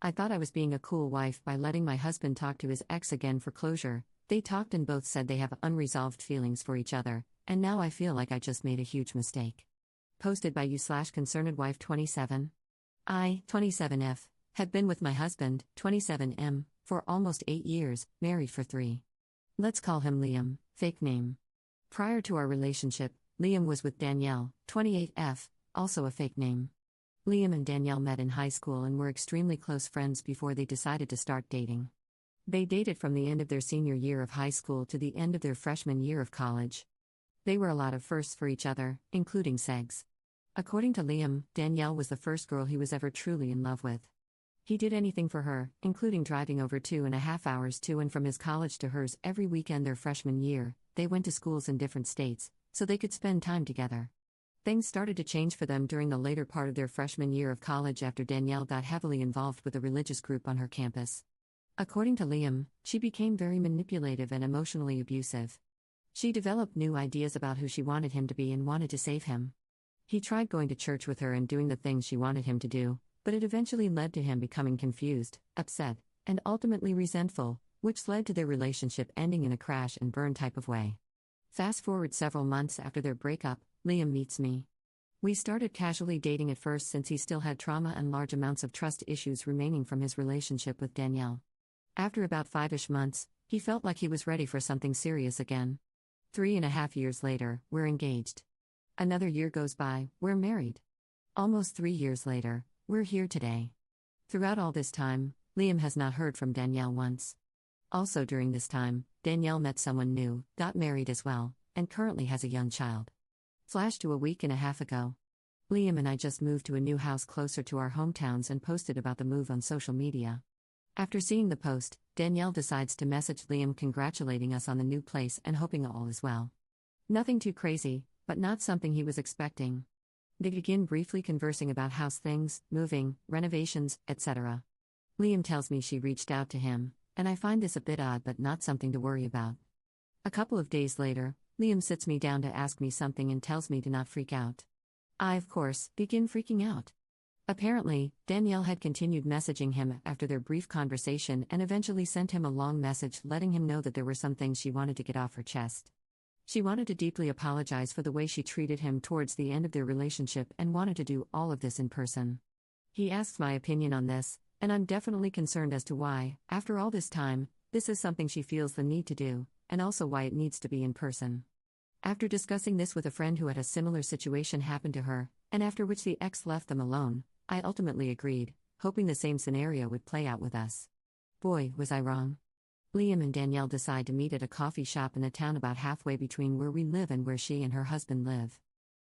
I thought I was being a cool wife by letting my husband talk to his ex again for closure. They talked and both said they have unresolved feelings for each other, and now I feel like I just made a huge mistake. Posted by you/concernedwife 27. I, 27F, have been with my husband, 27M, for almost 8 years, married for 3. Let's call him Liam, fake name. Prior to our relationship, Liam was with Danielle, 28F, also a fake name. Liam and Danielle met in high school and were extremely close friends before they decided to start dating. They dated from the end of their senior year of high school to the end of their freshman year of college. They were a lot of firsts for each other, including sex. According to Liam, Danielle was the first girl he was ever truly in love with. He did anything for her, including driving over 2.5 hours to and from his college to hers every weekend their freshman year. They went to schools in different states, so they could spend time together. Things started to change for them during the later part of their freshman year of college after Danielle got heavily involved with a religious group on her campus. According to Liam, she became very manipulative and emotionally abusive. She developed new ideas about who she wanted him to be and wanted to save him. He tried going to church with her and doing the things she wanted him to do, but it eventually led to him becoming confused, upset, and ultimately resentful, which led to their relationship ending in a crash and burn type of way. Fast forward several months after their breakup, Liam meets me. We started casually dating at first since he still had trauma and large amounts of trust issues remaining from his relationship with Danielle. After about 5-ish months, he felt like he was ready for something serious again. 3.5 years later, we're engaged. Another year goes by, we're married. Almost 3 years later, we're here today. Throughout all this time, Liam has not heard from Danielle once. Also during this time, Danielle met someone new, got married as well, and currently has a young child. Flash to a week and a half ago. Liam and I just moved to a new house closer to our hometowns and posted about the move on social media. After seeing the post, Danielle decides to message Liam congratulating us on the new place and hoping all is well. Nothing too crazy, but not something he was expecting. They begin briefly conversing about house things, moving, renovations, etc. Liam tells me she reached out to him, and I find this a bit odd but not something to worry about. A couple of days later, Liam sits me down to ask me something and tells me to not freak out. I, of course, begin freaking out. Apparently, Danielle had continued messaging him after their brief conversation and eventually sent him a long message letting him know that there were some things she wanted to get off her chest. She wanted to deeply apologize for the way she treated him towards the end of their relationship and wanted to do all of this in person. He asks my opinion on this, and I'm definitely concerned as to why, after all this time, this is something she feels the need to do, and also why it needs to be in person. After discussing this with a friend who had a similar situation happen to her, and after which the ex left them alone, I ultimately agreed, hoping the same scenario would play out with us. Boy, was I wrong. Liam and Danielle decide to meet at a coffee shop in a town about halfway between where we live and where she and her husband live.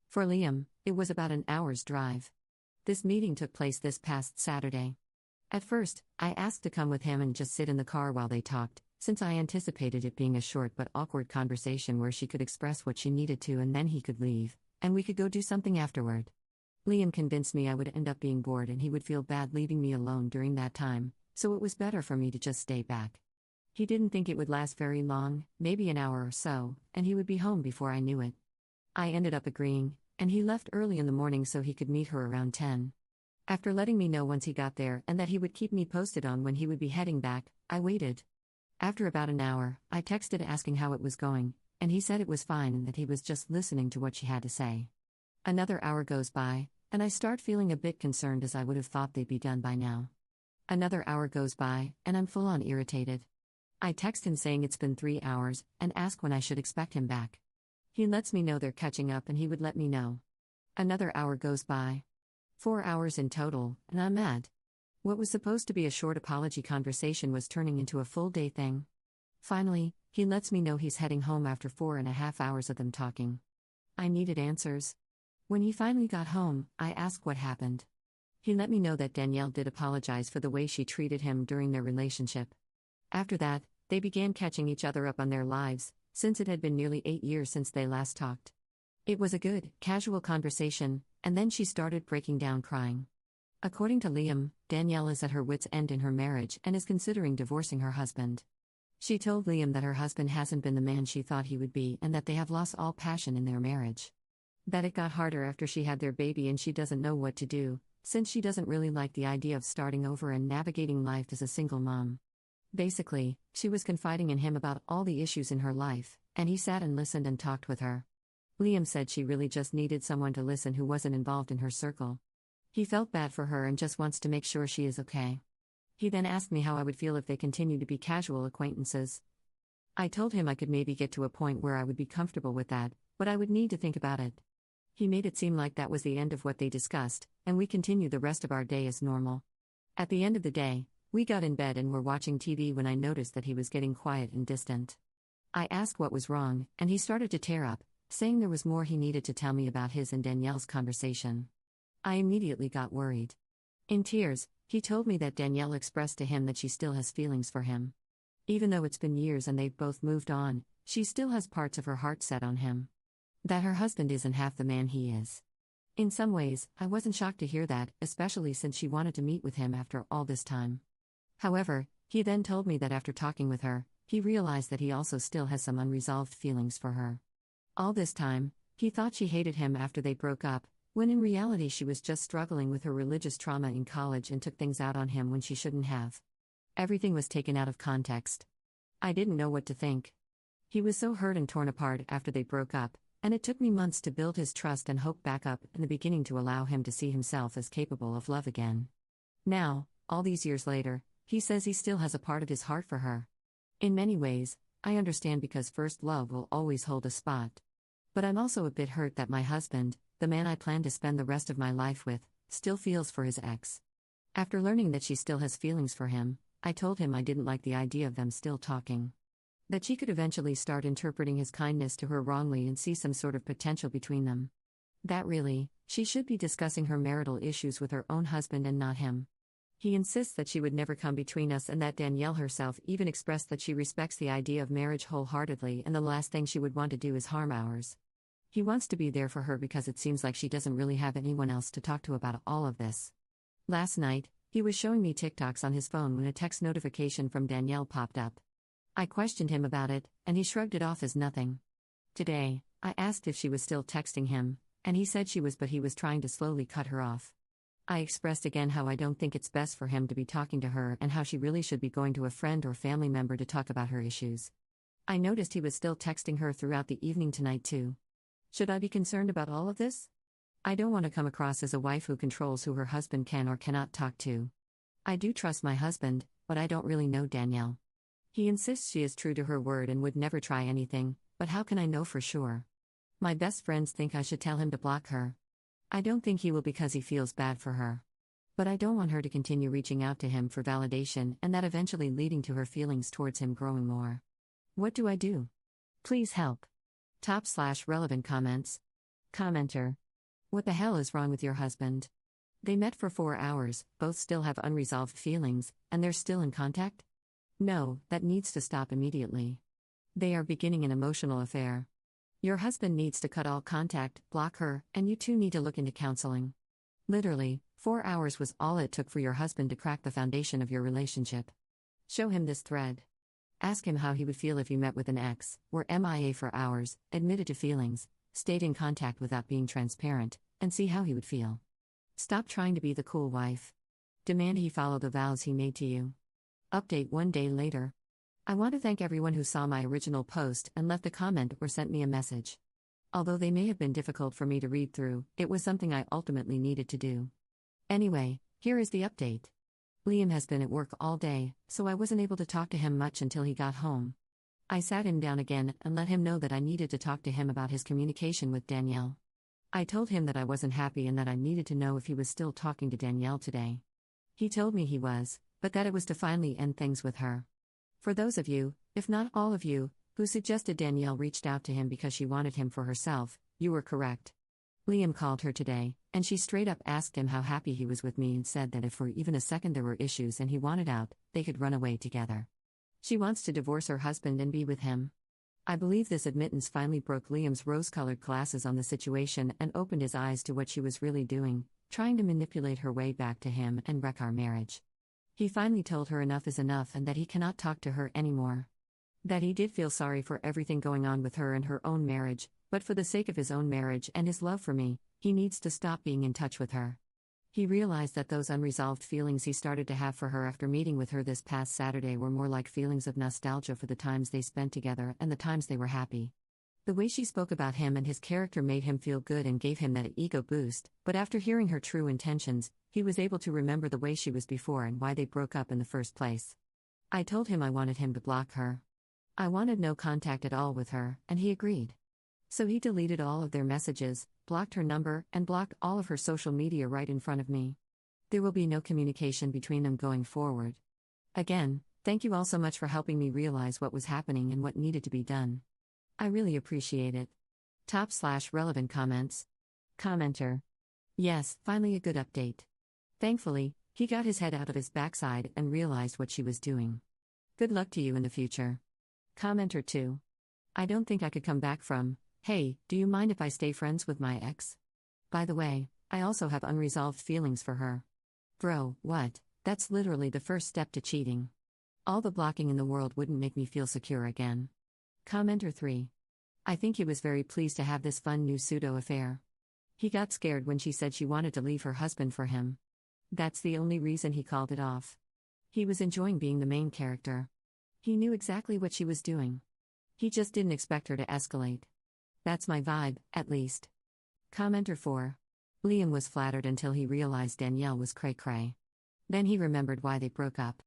For Liam, it was about an hour's drive. This meeting took place this past Saturday. At first, I asked to come with him and just sit in the car while they talked, since I anticipated it being a short but awkward conversation where she could express what she needed to and then he could leave, and we could go do something afterward. Liam convinced me I would end up being bored and he would feel bad leaving me alone during that time, so it was better for me to just stay back. He didn't think it would last very long, maybe an hour or so, and he would be home before I knew it. I ended up agreeing, and he left early in the morning so he could meet her around 10. After letting me know once he got there and that he would keep me posted on when he would be heading back, I waited. After about an hour, I texted asking how it was going, and he said it was fine and that he was just listening to what she had to say. Another hour goes by, and I start feeling a bit concerned as I would have thought they'd be done by now. Another hour goes by, and I'm full-on irritated. I text him saying it's been 3 hours, and ask when I should expect him back. He lets me know they're catching up and he would let me know. Another hour goes by. 4 hours in total, and I'm mad. What was supposed to be a short apology conversation was turning into a full-day thing. Finally, he lets me know he's heading home after 4.5 hours of them talking. I needed answers. When he finally got home, I asked what happened. He let me know that Danielle did apologize for the way she treated him during their relationship. After that, they began catching each other up on their lives, since it had been nearly 8 years since they last talked. It was a good, casual conversation, and then she started breaking down crying. According to Liam, Danielle is at her wit's end in her marriage and is considering divorcing her husband. She told Liam that her husband hasn't been the man she thought he would be and that they have lost all passion in their marriage. That it got harder after she had their baby and she doesn't know what to do, since she doesn't really like the idea of starting over and navigating life as a single mom. Basically, she was confiding in him about all the issues in her life, and he sat and listened and talked with her. Liam said she really just needed someone to listen who wasn't involved in her circle. He felt bad for her and just wants to make sure she is okay. He then asked me how I would feel if they continued to be casual acquaintances. I told him I could maybe get to a point where I would be comfortable with that, but I would need to think about it. He made it seem like that was the end of what they discussed, and we continued the rest of our day as normal. At the end of the day, we got in bed and were watching TV when I noticed that he was getting quiet and distant. I asked what was wrong, and he started to tear up, saying there was more he needed to tell me about his and Danielle's conversation. I immediately got worried. In tears, he told me that Danielle expressed to him that she still has feelings for him. Even though it's been years and they've both moved on, she still has parts of her heart set on him. That her husband isn't half the man he is. In some ways, I wasn't shocked to hear that, especially since she wanted to meet with him after all this time. However, he then told me that after talking with her, he realized that he also still has some unresolved feelings for her. All this time, he thought she hated him after they broke up, when in reality she was just struggling with her religious trauma in college and took things out on him when she shouldn't have. Everything was taken out of context. I didn't know what to think. He was so hurt and torn apart after they broke up, and it took me months to build his trust and hope back up in the beginning to allow him to see himself as capable of love again. Now, all these years later, he says he still has a part of his heart for her. In many ways, I understand because first love will always hold a spot. But I'm also a bit hurt that my husband, the man I plan to spend the rest of my life with, still feels for his ex. After learning that she still has feelings for him, I told him I didn't like the idea of them still talking. That she could eventually start interpreting his kindness to her wrongly and see some sort of potential between them. That really, she should be discussing her marital issues with her own husband and not him. He insists that she would never come between us and that Danielle herself even expressed that she respects the idea of marriage wholeheartedly and the last thing she would want to do is harm ours. He wants to be there for her because it seems like she doesn't really have anyone else to talk to about all of this. Last night, he was showing me TikToks on his phone when a text notification from Danielle popped up. I questioned him about it, and he shrugged it off as nothing. Today, I asked if she was still texting him, and he said she was, but he was trying to slowly cut her off. I expressed again how I don't think it's best for him to be talking to her and how she really should be going to a friend or family member to talk about her issues. I noticed he was still texting her throughout the evening tonight too. Should I be concerned about all of this? I don't want to come across as a wife who controls who her husband can or cannot talk to. I do trust my husband, but I don't really know Danielle. He insists she is true to her word and would never try anything, but how can I know for sure? My best friends think I should tell him to block her. I don't think he will because he feels bad for her. But I don't want her to continue reaching out to him for validation and that eventually leading to her feelings towards him growing more. What do I do? Please help. /relevant comments. Commenter. What the hell is wrong with your husband? They met for 4 hours, both still have unresolved feelings, and they're still in contact? No, that needs to stop immediately. They are beginning an emotional affair. Your husband needs to cut all contact, block her, and you two need to look into counseling. Literally, 4 hours was all it took for your husband to crack the foundation of your relationship. Show him this thread. Ask him how he would feel if you met with an ex, were MIA for hours, admitted to feelings, stayed in contact without being transparent, and see how he would feel. Stop trying to be the cool wife. Demand he follow the vows he made to you. Update 1 day later. I want to thank everyone who saw my original post and left a comment or sent me a message. Although they may have been difficult for me to read through, it was something I ultimately needed to do. Anyway, here is the update. Liam has been at work all day, so I wasn't able to talk to him much until he got home. I sat him down again and let him know that I needed to talk to him about his communication with Danielle. I told him that I wasn't happy and that I needed to know if he was still talking to Danielle today. He told me he was, but that it was to finally end things with her. For those of you, if not all of you, who suggested Danielle reached out to him because she wanted him for herself, you were correct. Liam called her today, and she straight up asked him how happy he was with me and said that if for even a second there were issues and he wanted out, they could run away together. She wants to divorce her husband and be with him. I believe this admittance finally broke Liam's rose-colored glasses on the situation and opened his eyes to what she was really doing, trying to manipulate her way back to him and wreck our marriage. He finally told her enough is enough and that he cannot talk to her anymore. That he did feel sorry for everything going on with her and her own marriage, but for the sake of his own marriage and his love for me, he needs to stop being in touch with her. He realized that those unresolved feelings he started to have for her after meeting with her this past Saturday were more like feelings of nostalgia for the times they spent together and the times they were happy. The way she spoke about him and his character made him feel good and gave him that ego boost, but after hearing her true intentions, he was able to remember the way she was before and why they broke up in the first place. I told him I wanted him to block her. I wanted no contact at all with her, and he agreed. So he deleted all of their messages, blocked her number, and blocked all of her social media right in front of me. There will be no communication between them going forward. Again, thank you all so much for helping me realize what was happening and what needed to be done. I really appreciate it. Top/relevant comments. Commenter. Yes, finally a good update. Thankfully, he got his head out of his backside and realized what she was doing. Good luck to you in the future. Commenter 2. I don't think I could come back from, hey, do you mind if I stay friends with my ex? By the way, I also have unresolved feelings for her. Bro, what? That's literally the first step to cheating. All the blocking in the world wouldn't make me feel secure again. Commenter 3. I think he was very pleased to have this fun new pseudo-affair. He got scared when she said she wanted to leave her husband for him. That's the only reason he called it off. He was enjoying being the main character. He knew exactly what she was doing. He just didn't expect her to escalate. That's my vibe, at least. Commenter 4. Liam was flattered until he realized Danielle was cray-cray. Then he remembered why they broke up.